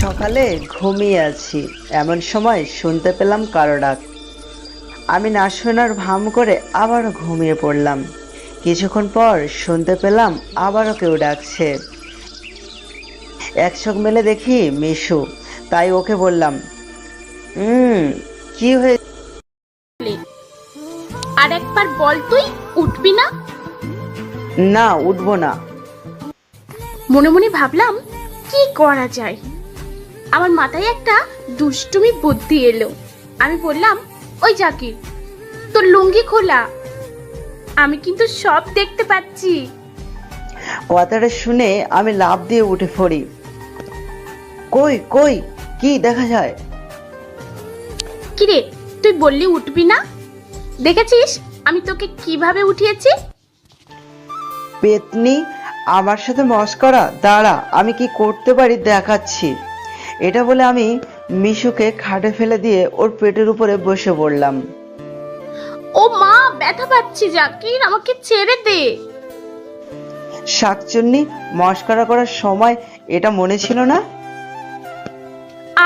সকালে ঘুমিয়ে আছি, এমন সময় শুনতে পেলাম কারো ডাক। আমি না শোনার ভান করে আবারও ঘুমিয়ে পড়লাম। কিছুক্ষণ পর শুনতে পেলাম আবারও কেউ ডাকছে। এক চোখ মেলে দেখি মিশু, তাই ওকে বললাম, কি হয়ে? আর একবার বল, তুই উঠবি না? না, উঠবো না। মনে মনে ভাবলাম কি করা যায়। আমার মাথায় একটা দুষ্টুমি বুদ্ধি এলো। আমি বললাম, ওই জাকির, তোর লুঙ্গি খোলা, আমি কিন্তু সব দেখতে পাচ্ছি। কথাটা শুনে আমি লাফ দিয়ে উঠে পড়ি। কই কই, কি দেখা যায়? কিরে, তুই বললি উঠবি না? দেখেছিস আমি তোকে কিভাবে উঠিয়েছি? পেতনি, আমার সাথে মস্করা? দাঁড়া, আমি কি করতে পারি দেখাচ্ছি। এটা বলে আমি মিশুকে খাটে ফেলে দিয়ে ওর পেটের উপরে বসে পড়লাম। ও মা, ব্যথা পাচ্ছি জাকির, আমাকে ছেড়ে দে। শাকচুন্নি, মস্করা করার সময় এটা মনে ছিল না?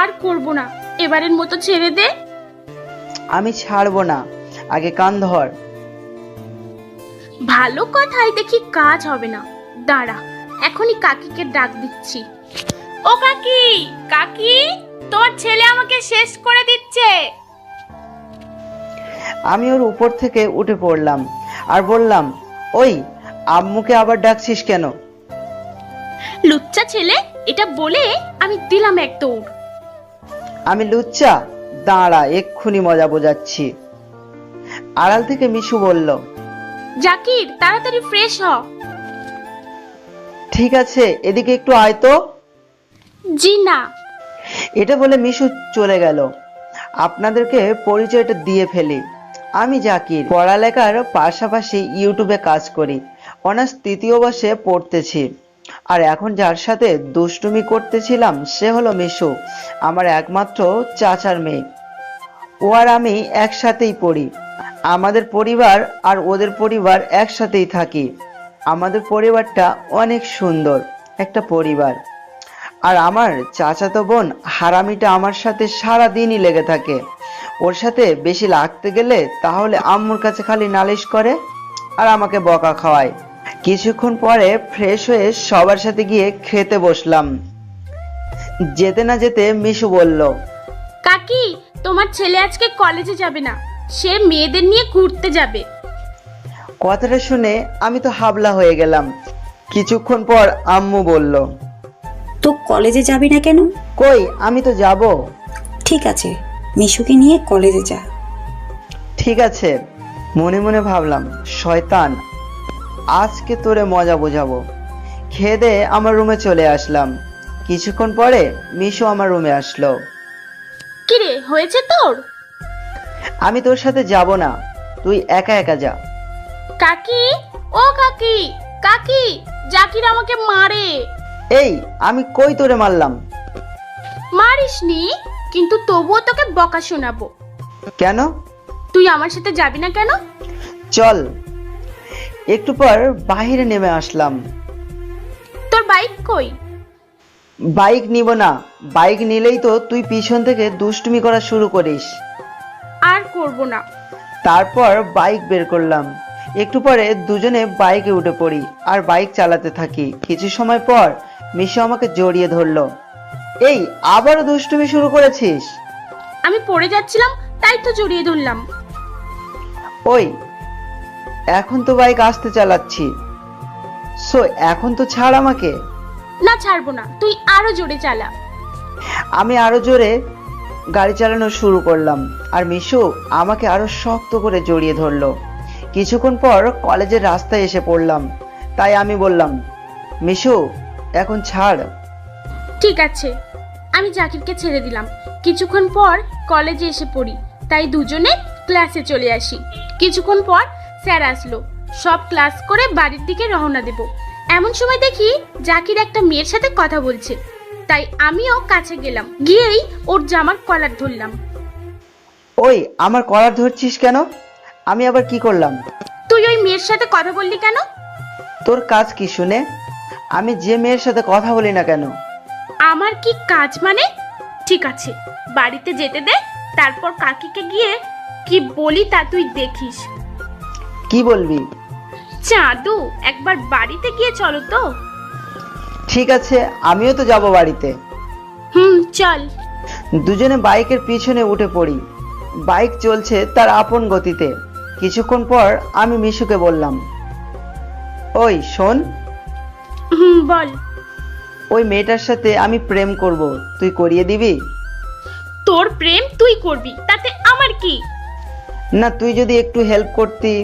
আর করব না, এবারের মতো ছেড়ে দে। আমি ছাড়বো না, আগে কান ধর। ভালো কথাই দেখি কাজ হবে না, দাঁড়া, এখনই কাকিকে ডাক দিচ্ছি। ও কাকি, কাকি, তোর ছেলে আমাকে শেষ করে দিচ্ছে। আমি ওর উপর থেকে উঠে পড়লাম আর বললাম, ওই, আম্মুকে আবার ডাকছিস কেন? লুচ্চা ছেলে, এটা বলে আমি দিলাম এক দৌড়। আমি লুচ্চা? দাঁড়া, এক্ষুনি মজা বোঝাচ্ছি। আড়াল থেকে মিশু বলল, জাকির, তাড়াতাড়ি ফ্রেশ হ। ঠিক আছে, এদিকে একটু আয় তো। জি না। এটা বলে মিশু চলে গেল। আপনাদেরকে পরিচয়টা দিয়ে ফেলি, আমি জাকির। পড়ালেখার পাশাপাশি ইউটিউবে কাজ করি। অনার্স 3য় বর্ষে পড়তেছি। আর এখন যার সাথে দুষ্টুমি করতেছিলাম সে হলো মিশু, আমার একমাত্র চাচার মেয়ে। ও আর আমি একসাথেই পড়ি। আমাদের পরিবার আর ওদের পরিবার একসাথেই থাকি। আমাদের পরিবারটা অনেক সুন্দর একটা পরিবার। আর আমার চাচাতো বোন হারামিটা আমার সাথে সারা দিনই লেগে থাকে। ওর সাথে বেশি লাগতে গেলে তাহলে আম্মুর কাছে খালি নালিশ করে আর আমাকে বকা খাওয়ায়। কিছুক্ষণ পরে ফ্রেশ হয়ে সবার সাথে গিয়ে খেতে বসলাম। যেতে না যেতে মিশু বলল, কাকি, তোমার ছেলে আজকে কলেজে যাবে না, সে মেয়েদের নিয়ে ঘুরতে যাবে। কথাটা শুনে আমি তো হাবলা হয়ে গেলাম। কিছুক্ষণ পর আম্মু বলল, তো কলেজে যাবি না কেন? কই, আমি তো যাব। ঠিক আছে, মিশুকে নিয়ে কলেজে যা। ঠিক আছে। মনে মনে ভাবলাম, শয়তান, আজকে তোরে মজা বোঝাবো। খেয়ে দিয়ে আমার রুমে চলে আসলাম। কিছুক্ষণ পরে মিশু আমার রুমে আসলো। কিরে, হয়েছে তোর? আমি তোর সাথে যাব না, তুই একা একা যা। কাকি, ও কাকি, কাকি, জাকির আমাকে মারে। এই, আমি কই তোরে মারলাম? মারিসনি, কিন্তু তবুও তোকে বকা শোনাবো। কেন? তুই আমার সাথে যাবি না কেন? চল। একটু পর বাইরে নেমে আসলাম। তোর বাইক কই? বাইক নিব না, বাইক নিলেই তো তুই পিছন থেকে দুষ্টুমি করা শুরু করিস। আর করব না। তারপর বাইক বের করলাম। একটু পরে দুজনে বাইকে উঠে পড়ি আর বাইক চালাতে থাকি। কিছু সময় পর মিশু আমাকে জড়িয়ে ধরলো। এই, আবারও দুষ্টুমি শুরু করেছিস? আমি পড়ে যাচ্ছিলাম, তাই তো জড়িয়ে ধরলাম। ওই, এখন তো বাইক আস্তে চালাচ্ছি, সো এখন তো ছাড় আমাকে। না, ছাড়বো না, তুই আরো জোরে চালা। আমি আরো জোরে গাড়ি চালানো শুরু করলাম আর মিশু আমাকে আরো শক্ত করে জড়িয়ে ধরলো। কিছুক্ষণ পর কলেজের রাস্তায় এসে পড়লাম, তাই আমি বললাম, মিশু, এখন ছাড়। ঠিক আছে, আমি জাকিরকে ছেড়ে দিলাম। কিছুক্ষণ পর কলেজে এসে পড়ি, তাই দুজনে ক্লাসে চলে আসি। কিছুক্ষণ পর স্যার আসলো, সব ক্লাস করে বাড়ির দিকে রওনা দেব। এমন সময় দেখি জাকির একটা মেয়ের সাথে কথা বলছে, তাই আমিও কাছে গেলাম, গিয়েই ওর জামার কলার ধরলাম। ওই, আমার কলার ধরছিস কেন? আমি আবার কি করলাম? তুই ওই মেয়ের সাথে কথা বললি কেন? তোর কাজ কি শুনে? আমি যে মেয়ের সাথে কথা বলি না কেন। আমার কি কাজ মানে? ঠিক আছে, বাড়িতে যেতে দে, তারপর কাকিকে গিয়ে কি বলি তা তুই দেখিস। কি বলবি? চাঁদু, একবার বাড়িতে গিয়ে চলো তো। ঠিক আছে, আমিও তো যাব বাড়িতে। চল। দুজনে বাইকের পিছনে উঠে পড়ি। বাইক চলছে তার আপন গতিতে। কিছুক্ষণ পর আমি মিশুকে বললাম, ওই শোন, বল। ওই মেয়েটার সাথে আমি প্রেম করব, তুই করিয়ে দিবি? তোর প্রেম তুই করবি, তাতে আমার কি? না, তুই যদি একটু হেল্প করতি।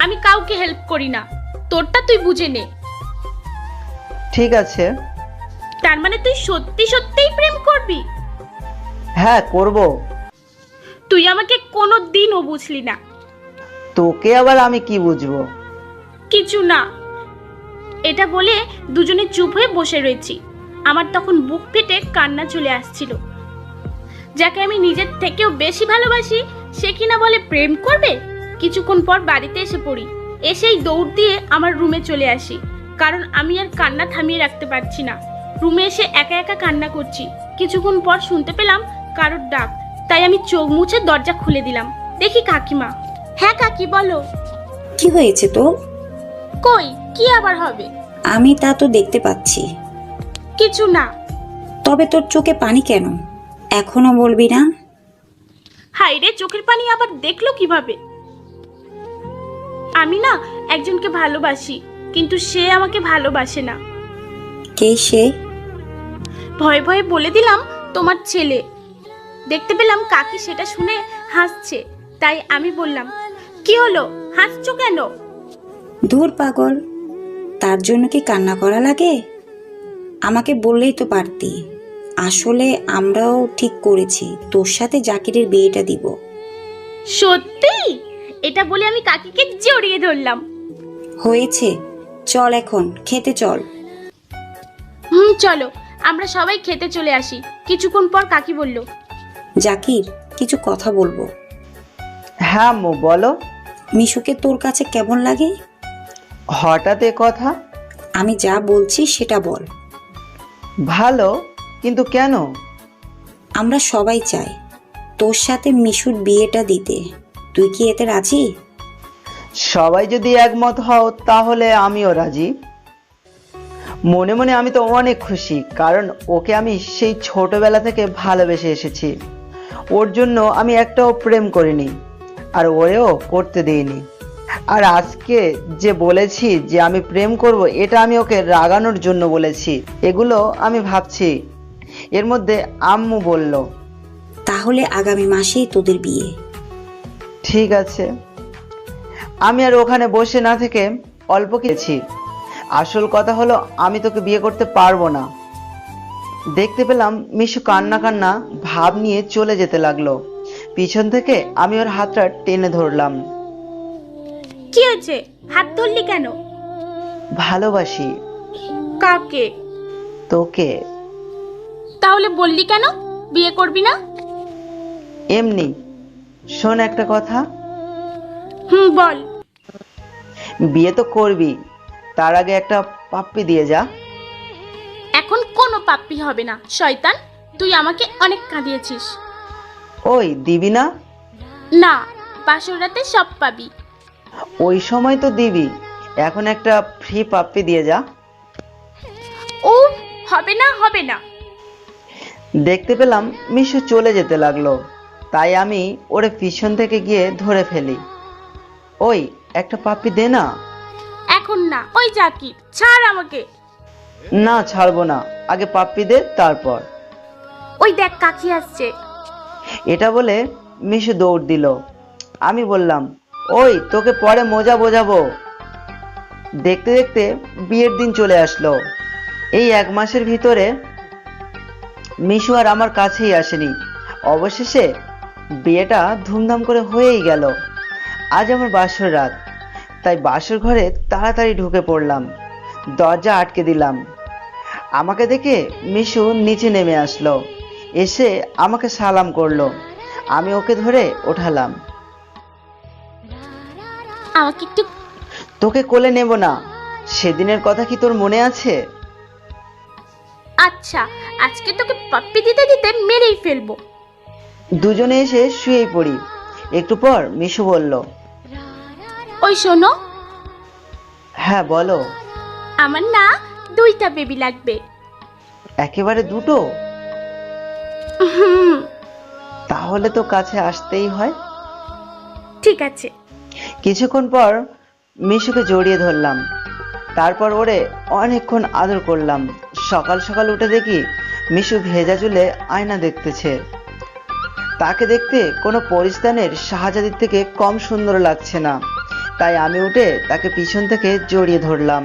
আমি কাউকে হেল্প করি না, তোরটা তুই বুঝে নে। ঠিক আছে। তার মানে তুই সত্যি সত্যিই প্রেম করবি? হ্যাঁ, করব। তুই আমাকে কোনো দিনও বুঝলি না। তোকে আবার আমি কি বুঝবো? কিছু না। এটা বলে দুজনে চুপ হয়ে বসে রয়েছি। আমার তখন বুক ফেটে কান্না চলে আসছিল। যাকে আমি নিজের থেকেও বেশি ভালোবাসি, সে কিনা বলে প্রেম করবে। কিছুক্ষণ পর বাড়িতে এসে পড়ি। এসেই দৌড় দিয়ে আমার রুমে চলে আসি, কারণ আমি আর কান্না থামিয়ে রাখতে পারছি না। রুমে এসে একা একা কান্না করছি। কিছুক্ষণ পর শুনতে পেলাম কারোর ডাক, তাই আমি চোখ মুছে দরজা খুলে দিলাম। দেখি কাকিমা। হ্যাঁ কাকি, বলো। কি হয়েছে তো? কই, কি আবার হবে? আমি তা তো দেখতে পাচ্ছি। কিছু না। তবে তোর চোখে পানি কেন? এখনো বলবি না? হাই রে, চোখের পানি আবার দেখলো কিভাবে? আমি না একজনকে ভালোবাসি, কিন্তু সে আমাকে ভালোবাসে না। কে সে? ভয়ে ভয়ে বলে দিলাম, তোমার ছেলে। দেখতে পেলাম কাকি সেটা শুনে হাসছে, তাই আমি বললাম, কি হলো, হাসছো কেন? ধুর পাগল, তার জন্য কি কান্না করা লাগে? আমাকে বললেই তো পারতি। আসলে আমরাও ঠিক করেছি, তোর সাথে জাকিরের বিয়েটা দিব। সত্যি? এটা বলে আমি কাকিকে জড়িয়ে ধরলাম। হয়েছে, চল এখন খেতে চল। চলো, আমরা সবাই খেতে চলে আসি। কিছুক্ষণ পর কাকি বলল, জাকির, কিছু কথা বলবো। হ্যাঁ আম্মু, বলো। মিশুকে তোর কাছে কেমন লাগে? হঠাৎ এ কথা? আমি যা বলছি সেটা বল। ভালো, কিন্তু কেন? আমরা সবাই চাই তোর সাথে মিশুর বিয়েটা দিতে। তুই কি এতে রাজি? সবাই যদি একমত হও তাহলে আমিও রাজি। মনে মনে আমি তো অনেক খুশি, কারণ ওকে আমি সেই ছোটবেলা থেকে ভালোবেসে এসেছি। ওর জন্য আমি একটাও প্রেম করিনি, আর ওরেও করতে দিইনি। আর আজকে যে বলেছি যে আমি প্রেম করব, এটা আমি ওকে রাগানোর জন্য বলেছি। এগুলো আমি ভাবছি। এর মধ্যে আম্মু বলল, তাহলে আগামী মাসেই তোদের বিয়ে। ঠিক আছে। আমি আর ওখানে বসে না থেকে অল্প খেয়েছি। আসল কথা হলো, আমি তোকে বিয়ে করতে পারবো না। দেখতে পেলাম মিশু কান্না কান্না ভাব নিয়ে চলে যেতে লাগলো। পিছন থেকে আমি ওর হাতটা টেনে ধরলাম। কি হয়েছে, হাত ধরলি কেন? ভালোবাসি। কাকে? তোকে। তাহলে বললি কেন বিয়ে করবি না? এমনি। শোন একটা কথা, বল। বিয়ে তো করবি, তার আগে একটা পাপ্পি দিয়ে যা। এখন কোনো পাপ্পি হবে না, শয়তান। তুই আমাকে অনেক কাঁদিয়েছিস। ওই দিবি না? না, বাসর রাতে সব পাবি। ওই সময় তো দিবি, এখন একটা ফ্রি পাপ্পি দিয়ে যা। ও, হবে না হবে না। দেখতে পেলাম মিশু চলে যেতে লাগলো, তাই আমি ওরে পিছন থেকে গিয়ে ধরে ফেলি। ওই, একটা পাপ্পি দে না। এখন না, ওই জাকির, ছাড় আমাকে। না, ছাড়বো না, আগে পাপ্পি দে তারপর। ওই দেখ, কাকি আসছে। এটা বলে মিশু দৌড় দিল। আমি বললাম, ওই তোকে পরে মজা বোঝাবো। দেখতে দেখতে বিয়ের দিন চলে আসলো। এই 1 মাসের ভিতরে মিশু আর আমার কাছেই আসেনি। অবশেষে বিয়েটা ধুমধাম করে হয়েই গেল। আজ আমার বাসর রাত, তাই বাসর ঘরে তাড়াতাড়ি ঢুকে পড়লাম, দরজা আটকে দিলাম। আমাকে দেখে মিশু নিচে নেমে আসলো, এসে আমাকে সালাম করলো। আমি ওকে ধরে ওঠালাম। আমাকে একটু। তোকে কোলে নেব না, সেদিনের কথা কি তোর মনে আছে? আচ্ছা, আজকে তোকে পাপ্পি দিতে দিতে মেরেই ফেলবো। দুজনে এসে শুয়েই পড়ি। একটু পর মিশু বলল, ওই শোনো, হ্যাঁ বলো। আমার না 2টা বেবি লাগবে। একেবারে দুটো? হুম, তাহলে তো কাছে আসতেই হয়। ঠিক আছে। কিছুক্ষণ পর মিশুকে জড়িয়ে ধরলাম, তারপর ওরে অনেকক্ষণ আদর করলাম। সকাল সকাল উঠে দেখি মিশু ভেজা চুলে আয়না দেখতেছে। তাকে দেখতে কোনো পরিস্থানের শাহজাদির থেকে কম সুন্দর লাগছে না, তাই আমি উঠে তাকে পিছন থেকে জড়িয়ে ধরলাম।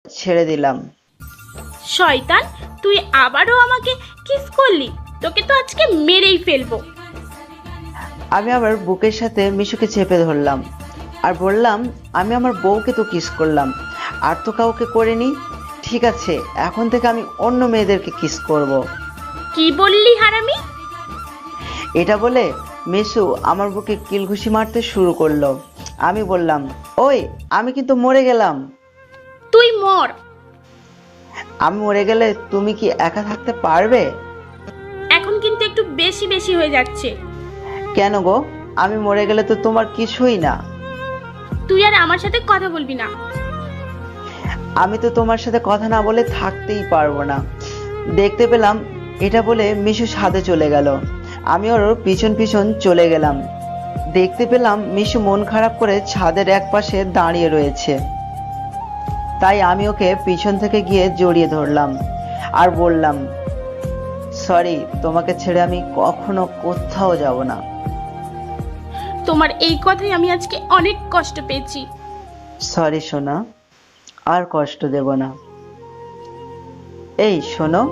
ছেড়ে দিলাম। শয়তান, তুই আবারও আমাকে কিস করলি। তোকে তো আজকে মেরেই ফেলবো। আমি আমার বুকের সাথে মিশুকে চেপে ধরলাম আর বললাম, আমি আমার বউকে তো কিস করলাম, আর তো কাউকে করিনি। ঠিক আছে, এখন থেকে আমি অন্য মেয়েদেরকে কিস করব। কি বললি হারামি? এটা বলে মিশু আমার বুকে কিলঘুষি মারতে শুরু করলো। আমি বললাম, ওই আমি কিন্তু মরে গেলাম। তুই মর। আমি মরে গেলে তুমি কি একা থাকতে পারবে? এখন কিন্তু একটু বেশি বেশি হয়ে যাচ্ছে। কেন গো? আমি মরে গেলে তো তোমার কিছুই না। তুই আর আমার সাথে কথা বলবি না। আমি তো তোমার সাথে কথা না বলে থাকতেই পারবো না। দেখতে পেলাম এটা বলে মিশু ছাদে চলে গেল। আমি ওর পিছন পিছন চলে গেলাম। দেখতে পেলাম মিশু মন খারাপ করে ছাদের এক পাশে দাঁড়িয়ে রয়েছে। তাই আমি ওকে পিছন থেকে গিয়ে জড়িয়ে ধরলাম আর বললাম, সরি, তোমাকে ছেড়ে আমি কখনো কোথাও যাব না। তোমার এই কথাই আমি আজকে অনেক কষ্ট পেয়েছি। সরি সোনা, আর কষ্ট দেব না। এই শোনো,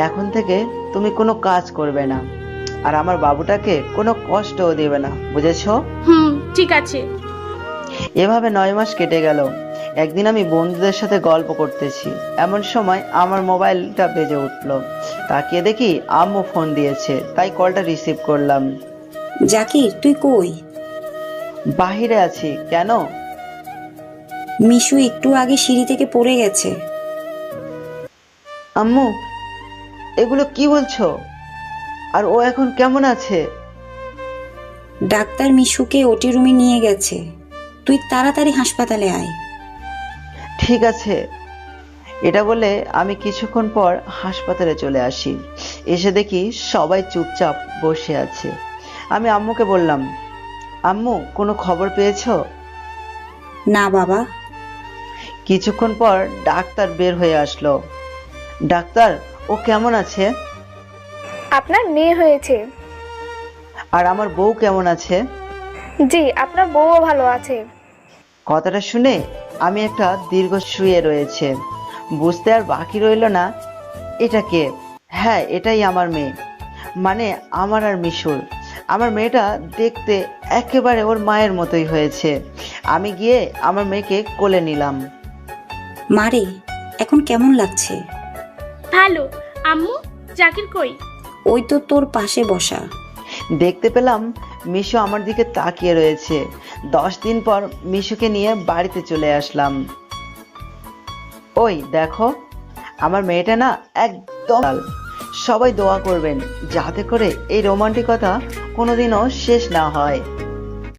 এখন থেকে তুমি কোনো কাজ করবে না, আর আমার বাবুটাকে কোনো কষ্টও দেবে না, বুঝেছো? ঠিক আছে। এভাবে 9 মাস কেটে গেল। একদিন আমি বন্ধুদের সাথে গল্প করতেছি, এমন সময় আমার মোবাইলটা বেজে উঠলো। তাকিয়ে দেখি আম্মু ফোন দিয়েছে, তাই কলটা রিসিভ করলাম। জাকির, তুই কই? বাহিরে আছি। কেন? মিশু একটু আগে সিঁড়ি থেকে পড়ে গেছে। আম্মু, এগুলো কি বলছো? আর ও এখন কেমন আছে? ডাক্তার মিশুকে ওটি রুমে নিয়ে গেছে, তুই তাড়াতাড়ি হাসপাতালে আয়। ঠিক আছে। এটা বলে আমি কিছুক্ষণ পর হাসপাতালে চলে আসি। এসে দেখি সবাই চুপচাপ বসে আছে। আমি আম্মুকে বললাম, আম্মু, কোনো খবর পেয়েছো? না বাবা। কিছুক্ষণ পর ডাক্তার বের হয়ে আসলো। ডাক্তার, ও কেমন আছে? আপনার মেয়ে হয়েছে। আর আমার বউ কেমন আছে? জি, আপনার বউও ভালো আছে। কথাটা শুনে আমি একটা দীর্ঘ শুয়ে রয়েছে। বুঝতে আর বাকি রইল না, এটা কে? হ্যাঁ, এটাই আমার মেয়ে, মানে আমার আর মিশুর। আমার মেয়েটা দেখতে একেবারে ওর মায়ের মতোই হয়েছে। আমি গিয়ে আমার মেয়েকে কোলে নিলাম। মারে, এখন কেমন লাগছে? ভালো। আম্মু, জাকির কই? ওই তো তোর পাশে বসা। দেখতে পেলাম মিশু আমার দিকে তাকিয়ে রয়েছে। 10 দিন পর মিশুকে নিয়ে বাড়িতে চলে আসলাম। ওই দেখো, আমার মেয়েটা না একদম লাল। সবাই দোয়া করবেন যাতে করে এই রোমান্টিকতা কোনোদিনও শেষ না হয়।